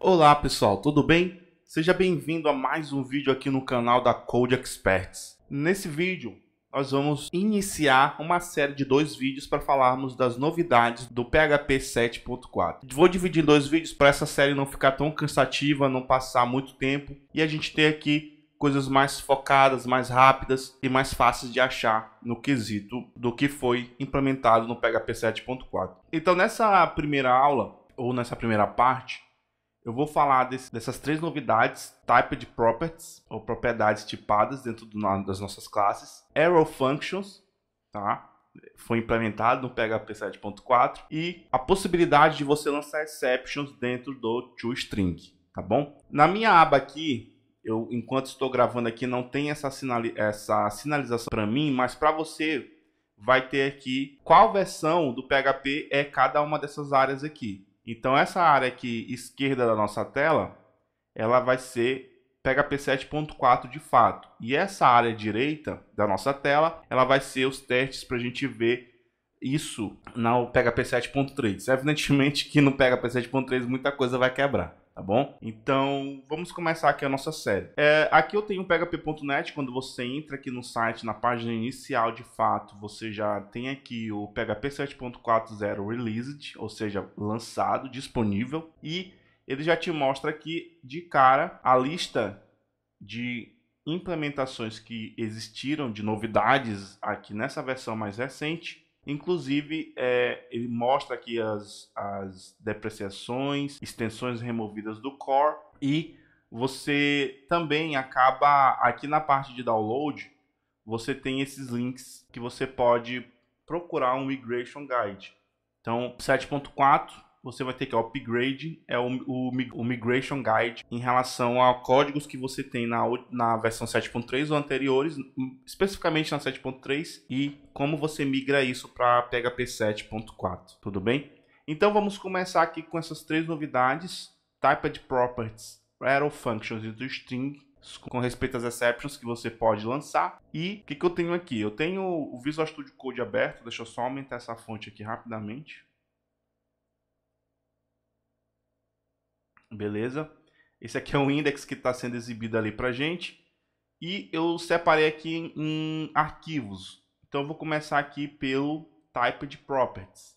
Olá pessoal, tudo bem? Seja bem-vindo a mais um vídeo aqui no canal da Code Experts. Nesse vídeo, nós vamos iniciar uma série de 2 vídeos para falarmos das novidades do PHP 7.4. Vou dividir em 2 vídeos para essa série não ficar tão cansativa, não passar muito tempo e a gente ter aqui coisas mais focadas, mais rápidas e mais fáceis de achar no quesito do que foi implementado no PHP 7.4. Então nessa primeira aula, ou nessa primeira parte, eu vou falar dessas 3 novidades: Typed Properties, ou propriedades tipadas dentro das nossas classes, Arrow Functions, tá? Foi implementado no PHP 7.4, e a possibilidade de você lançar exceptions dentro do toString, tá bom? Na minha aba aqui, enquanto estou gravando aqui, não tem essa sinalização para mim, mas para você vai ter aqui qual versão do PHP é cada uma dessas áreas aqui. Então essa área aqui esquerda da nossa tela, ela vai ser PHP 7.4 de fato. E essa área direita da nossa tela, ela vai ser os testes para a gente ver isso no PHP 7.3. Evidentemente que no PHP 7.3 muita coisa vai quebrar, tá bom? Então vamos começar aqui a nossa série. Aqui eu tenho o php.net. Quando você entra aqui no site, na página inicial de fato, você já tem aqui o PHP 7.40 released, ou seja, lançado, disponível, e ele já te mostra aqui de cara a lista de implementações que existiram, de novidades aqui nessa versão mais recente. Inclusive, ele mostra aqui as depreciações, extensões removidas do core, e você também acaba aqui na parte de download, você tem esses links que você pode procurar um Migration Guide. Então, 7.4, você vai ter que upgrade, o Migration Guide em relação a códigos que você tem na versão 7.3 ou anteriores, especificamente na 7.3, e como você migra isso para PHP 7.4, tudo bem? Então vamos começar aqui com essas 3 novidades: Typed Properties, Arrow Functions e toString, com respeito às exceptions que você pode lançar. E o que eu tenho aqui? Eu tenho o Visual Studio Code aberto. Deixa eu só aumentar essa fonte aqui rapidamente. Beleza? Esse aqui é o index que está sendo exibido ali para gente. E eu separei aqui em arquivos. Então eu vou começar aqui pelo Typed Properties,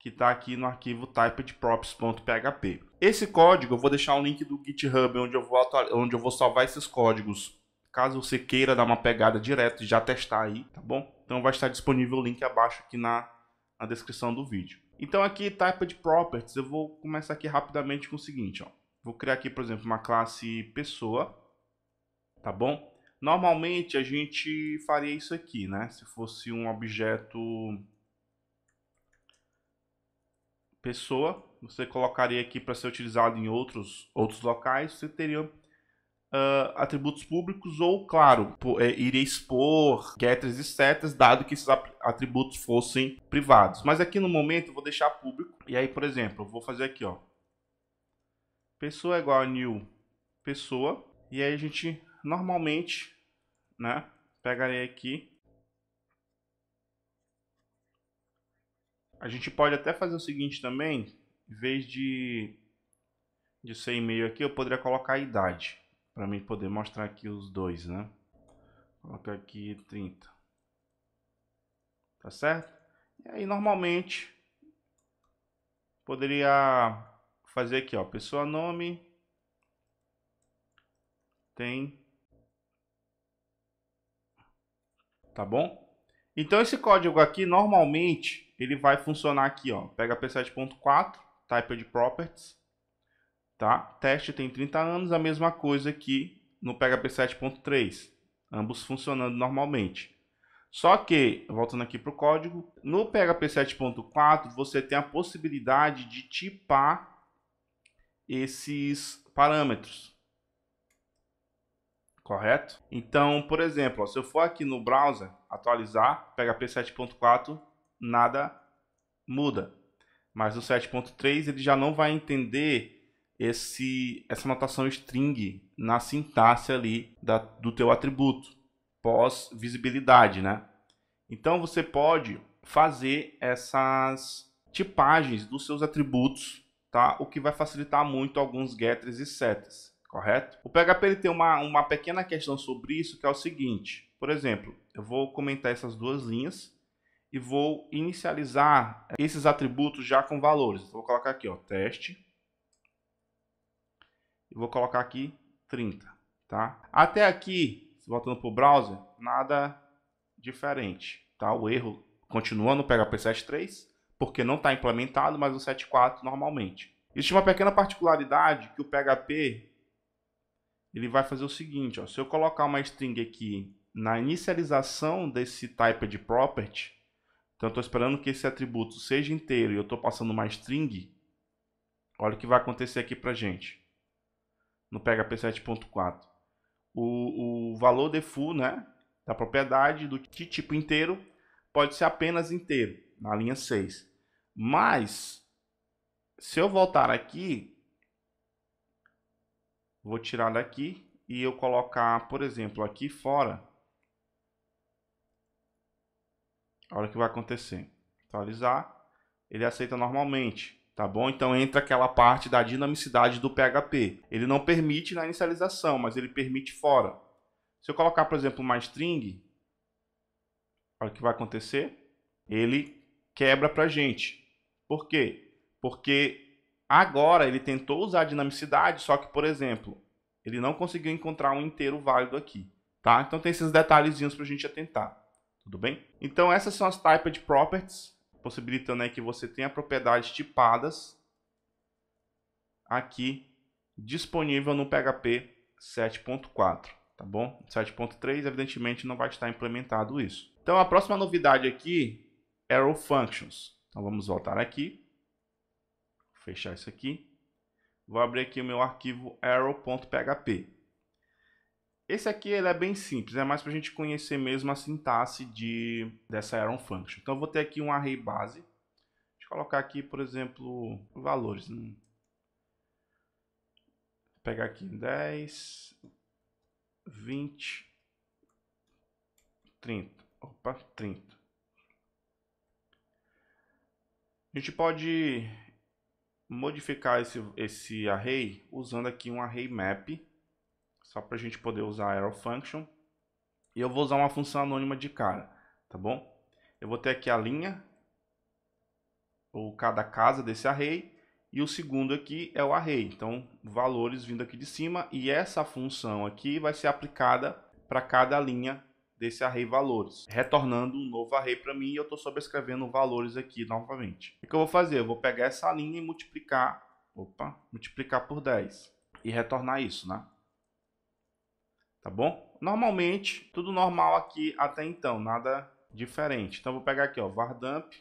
que está aqui no arquivo typedproperties.php. Esse código eu vou deixar um link do GitHub onde eu vou salvar esses códigos, caso você queira dar uma pegada direto e já testar aí, tá bom? Então vai estar disponível o link abaixo aqui na descrição do vídeo. Então aqui, Typed Properties, eu vou começar aqui rapidamente com o seguinte, ó. Vou criar aqui, por exemplo, uma classe pessoa, tá bom? Normalmente a gente faria isso aqui, né? Se fosse um objeto pessoa, você colocaria aqui para ser utilizado em outros locais, você teria atributos públicos, ou, claro, iria expor getters e setters, dado que esses atributos fossem privados. Mas aqui no momento eu vou deixar público. E aí, por exemplo, eu vou fazer aqui, ó, pessoa é igual a new pessoa. E aí a gente normalmente, né, pegaria aqui. A gente pode até fazer o seguinte também: em vez de ser e-mail aqui, eu poderia colocar a idade, para mim poder mostrar aqui os dois, né? Colocar aqui 30. Tá certo? E aí normalmente poderia fazer aqui, ó, pessoa nome tem, tá bom? Então esse código aqui normalmente ele vai funcionar aqui, ó, PHP 7.4, Typed Properties, tá? Teste tem 30 anos, a mesma coisa aqui no PHP 7.3, ambos funcionando normalmente. Só que, voltando aqui para o código, no PHP 7.4 você tem a possibilidade de tipar esses parâmetros, correto? Então, por exemplo, ó, se eu for aqui no browser atualizar PHP 7.4, nada muda. Mas no 7.3 ele já não vai entender essa notação string na sintaxe ali do teu atributo pós visibilidade, né? Então você pode fazer essas tipagens dos seus atributos tá? O que vai facilitar muito alguns getters e setters, correto? O PHP ele tem uma pequena questão sobre isso, que é o seguinte. Por exemplo, eu vou comentar essas duas linhas e vou inicializar esses atributos já com valores. Então, vou colocar aqui, ó, teste. E vou colocar aqui 30, tá? Até aqui, voltando para o browser, nada diferente, tá? O erro continua no PHP 7.3, porque não está implementado, mas no 7.4 normalmente. Existe uma pequena particularidade que o PHP ele vai fazer o seguinte, ó, se eu colocar uma string aqui na inicialização desse typed property, então eu estou esperando que esse atributo seja inteiro e eu estou passando uma string, olha o que vai acontecer aqui para gente no PHP 7.4. O valor default, né, da propriedade de tipo inteiro pode ser apenas inteiro, na linha 6. Mas, se eu voltar aqui, vou tirar daqui e eu colocar, por exemplo, aqui fora, olha o que vai acontecer. Atualizar, ele aceita normalmente, tá bom? Então entra aquela parte da dinamicidade do PHP. Ele não permite na inicialização, mas ele permite fora. Se eu colocar, por exemplo, uma string, olha o que vai acontecer. Ele quebra pra gente. Por quê? Porque agora ele tentou usar a dinamicidade, só que, por exemplo, ele não conseguiu encontrar um inteiro válido aqui, tá? Então tem esses detalhezinhos pra gente atentar, tudo bem? Então essas são as typed properties, possibilitando aí que você tenha propriedades tipadas aqui disponível no PHP 7.4, tá bom? 7.3 evidentemente não vai estar implementado isso. Então a próxima novidade aqui, Arrow Functions. Então vamos voltar aqui, fechar isso aqui. Vou abrir aqui o meu arquivo arrow.php. Esse aqui ele é bem simples, é mais para a gente conhecer mesmo a sintaxe dessa Arrow Function. Então eu vou ter aqui um array base. Deixa eu colocar aqui, por exemplo, valores. Vou pegar aqui 10, 20, 30. Opa, 30. A gente pode modificar esse array usando aqui um array map, só para a gente poder usar a arrow function. E eu vou usar uma função anônima de cara, tá bom? Eu vou ter aqui a linha, ou cada casa desse array, e o segundo aqui é o array, então valores vindo aqui de cima, e essa função aqui vai ser aplicada para cada linha desse array valores, retornando um novo array para mim, e eu estou sobrescrevendo valores aqui novamente. O que eu vou fazer? Eu vou pegar essa linha e multiplicar por 10 e retornar isso, né? Tá bom? Normalmente, tudo normal aqui até então, nada diferente. Então, eu vou pegar aqui, ó, vardump,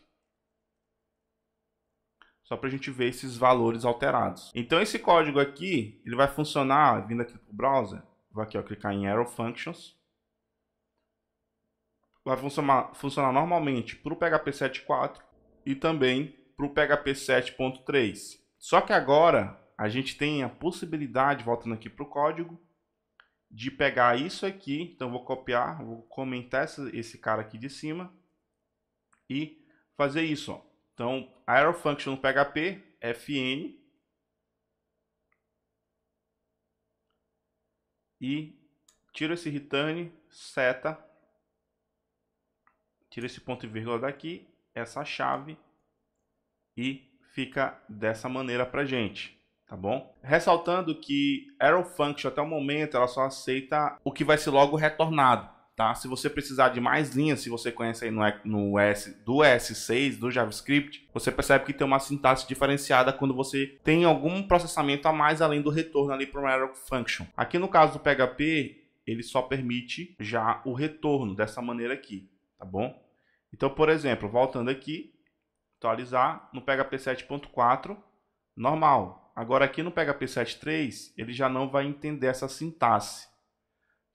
só para a gente ver esses valores alterados. Então, esse código aqui, ele vai funcionar, vindo aqui para o browser, vou aqui, ó, clicar em Arrow Functions, vai funcionar normalmente para o PHP 7.4 e também para o PHP 7.3. Só que agora a gente tem a possibilidade, voltando aqui para o código, de pegar isso aqui. Então vou copiar, vou comentar esse cara aqui de cima e fazer isso, ó. Então arrow function no PHP, fn, e tiro esse return, seta, tira esse ponto e vírgula daqui, essa chave, e fica dessa maneira pra gente, tá bom? Ressaltando que arrow function até o momento ela só aceita o que vai ser logo retornado, tá? Se você precisar de mais linhas, se você conhece aí do ES6 do JavaScript, você percebe que tem uma sintaxe diferenciada quando você tem algum processamento a mais além do retorno ali para um arrow function. Aqui no caso do PHP, ele só permite já o retorno dessa maneira aqui, tá bom? Então, por exemplo, voltando aqui, atualizar no PHP 7.4, normal. Agora aqui no PHP 7.3, ele já não vai entender essa sintaxe,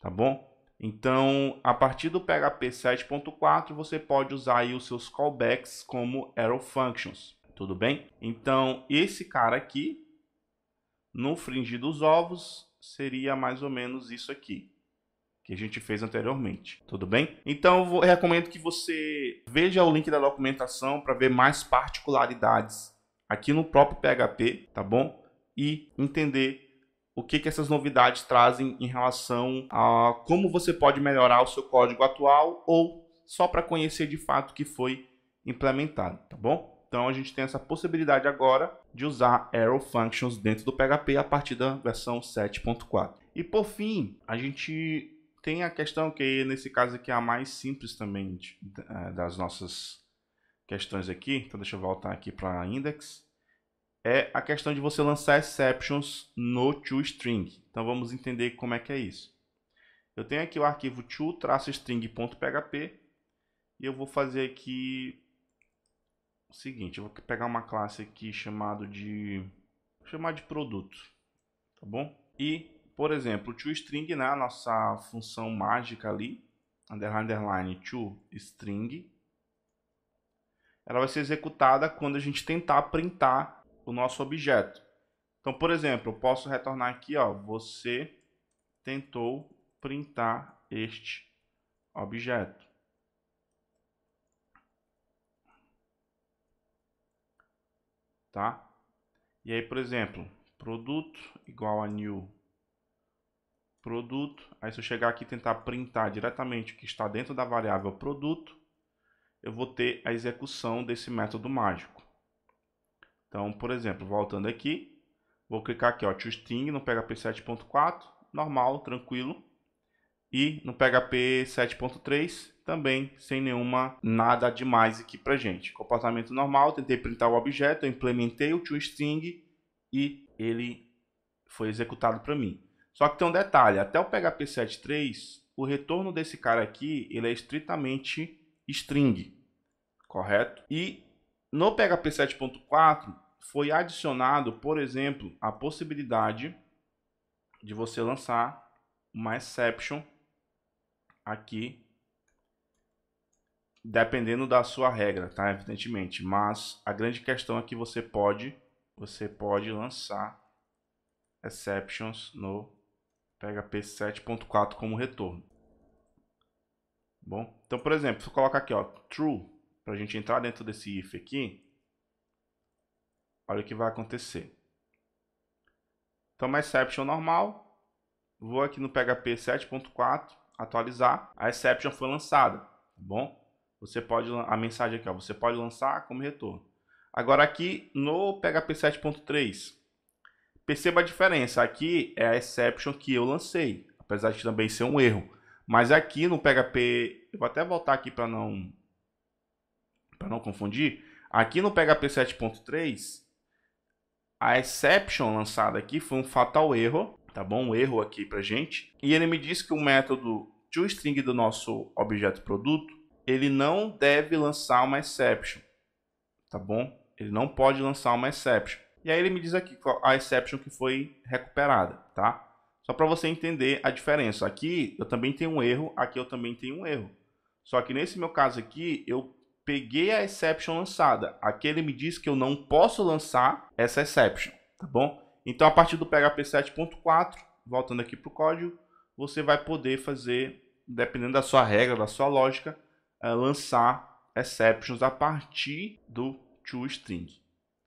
tá bom? Então, a partir do PHP 7.4, você pode usar aí os seus callbacks como arrow functions, tudo bem? Então, esse cara aqui, no fringir dos ovos, seria mais ou menos isso aqui que a gente fez anteriormente, tudo bem? Então eu recomendo que você veja o link da documentação para ver mais particularidades aqui no próprio PHP, tá bom? E entender o que essas novidades trazem em relação a como você pode melhorar o seu código atual ou só para conhecer de fato o que foi implementado, tá bom? Então a gente tem essa possibilidade agora de usar Arrow Functions dentro do PHP a partir da versão 7.4. E por fim, a gente tem a questão que nesse caso aqui é a mais simples também das nossas questões aqui. Então deixa eu voltar aqui para index. É a questão de você lançar exceptions no toString. Então vamos entender como é que é isso. Eu tenho aqui o arquivo to-string.php e eu vou fazer aqui o seguinte, eu vou pegar uma classe aqui chamada de produto, tá bom? E, por exemplo, o toString, né, a nossa função mágica ali, underline toString, ela vai ser executada quando a gente tentar printar o nosso objeto. Então, por exemplo, eu posso retornar aqui, ó, você tentou printar este objeto. Tá? E aí, por exemplo, produto igual a new produto. Aí se eu chegar aqui e tentar printar diretamente o que está dentro da variável produto, eu vou ter a execução desse método mágico. Então, por exemplo, voltando aqui, vou clicar aqui, ó, toString no PHP 7.4, normal, tranquilo. E no PHP 7.3 também sem nenhuma nada demais aqui pra gente. Comportamento normal, tentei printar o objeto, eu implementei o toString e ele foi executado para mim. Só que tem um detalhe, até o PHP 7.3, o retorno desse cara aqui, ele é estritamente string, correto? E no PHP 7.4 foi adicionado, por exemplo, a possibilidade de você lançar uma exception aqui, dependendo da sua regra, tá? Evidentemente, mas a grande questão é que você pode lançar exceptions no PHP 7.4 como retorno. Bom, então, por exemplo, se eu colocar aqui, ó, true, para a gente entrar dentro desse if aqui, olha o que vai acontecer. Então, uma exception normal, vou aqui no PHP 7.4, atualizar, a exception foi lançada, tá bom? Você pode, a mensagem aqui, ó, você pode lançar como retorno. Agora aqui no PHP 7.3, perceba a diferença, aqui é a exception que eu lancei, apesar de também ser um erro. Mas aqui no PHP, eu vou até voltar aqui para não confundir, aqui no PHP 7.3, a exception lançada aqui foi um fatal erro, tá bom? Um erro aqui pra gente. E ele me disse que o método toString do nosso objeto produto, ele não deve lançar uma exception, tá bom? Ele não pode lançar uma exception. E aí ele me diz aqui a exception que foi recuperada, tá? Só para você entender a diferença. Aqui eu também tenho um erro, aqui eu também tenho um erro. Só que nesse meu caso aqui, eu peguei a exception lançada. Aqui ele me diz que eu não posso lançar essa exception, tá bom? Então, a partir do PHP 7.4, voltando aqui para o código, você vai poder fazer, dependendo da sua regra, da sua lógica, lançar exceptions a partir do toString,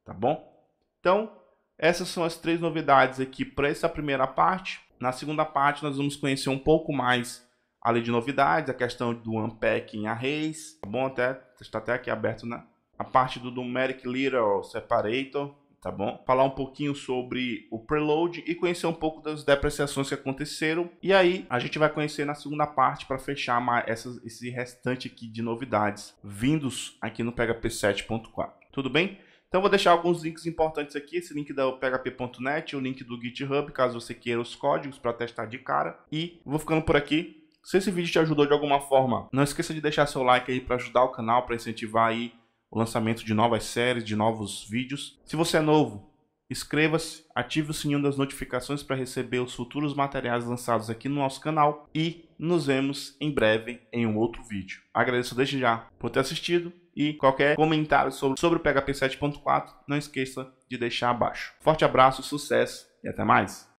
tá bom? Então, essas são as 3 novidades aqui para essa primeira parte. Na segunda parte, nós vamos conhecer um pouco mais além de novidades, a questão do unpacking arrays, tá bom? Está até aqui aberto, né? A parte do numeric literal separator, tá bom? Falar um pouquinho sobre o preload e conhecer um pouco das depreciações que aconteceram. E aí, a gente vai conhecer na segunda parte para fechar esse restante aqui de novidades vindos aqui no PHP 7.4. Tudo bem? Então, vou deixar alguns links importantes aqui, esse link da php.net, o link do GitHub, caso você queira os códigos para testar de cara. E vou ficando por aqui. Se esse vídeo te ajudou de alguma forma, não esqueça de deixar seu like aí para ajudar o canal, para incentivar aí o lançamento de novas séries, de novos vídeos. Se você é novo, inscreva-se, ative o sininho das notificações para receber os futuros materiais lançados aqui no nosso canal e nos vemos em breve em um outro vídeo. Agradeço desde já por ter assistido e qualquer comentário sobre o PHP 7.4, não esqueça de deixar abaixo. Forte abraço, sucesso e até mais!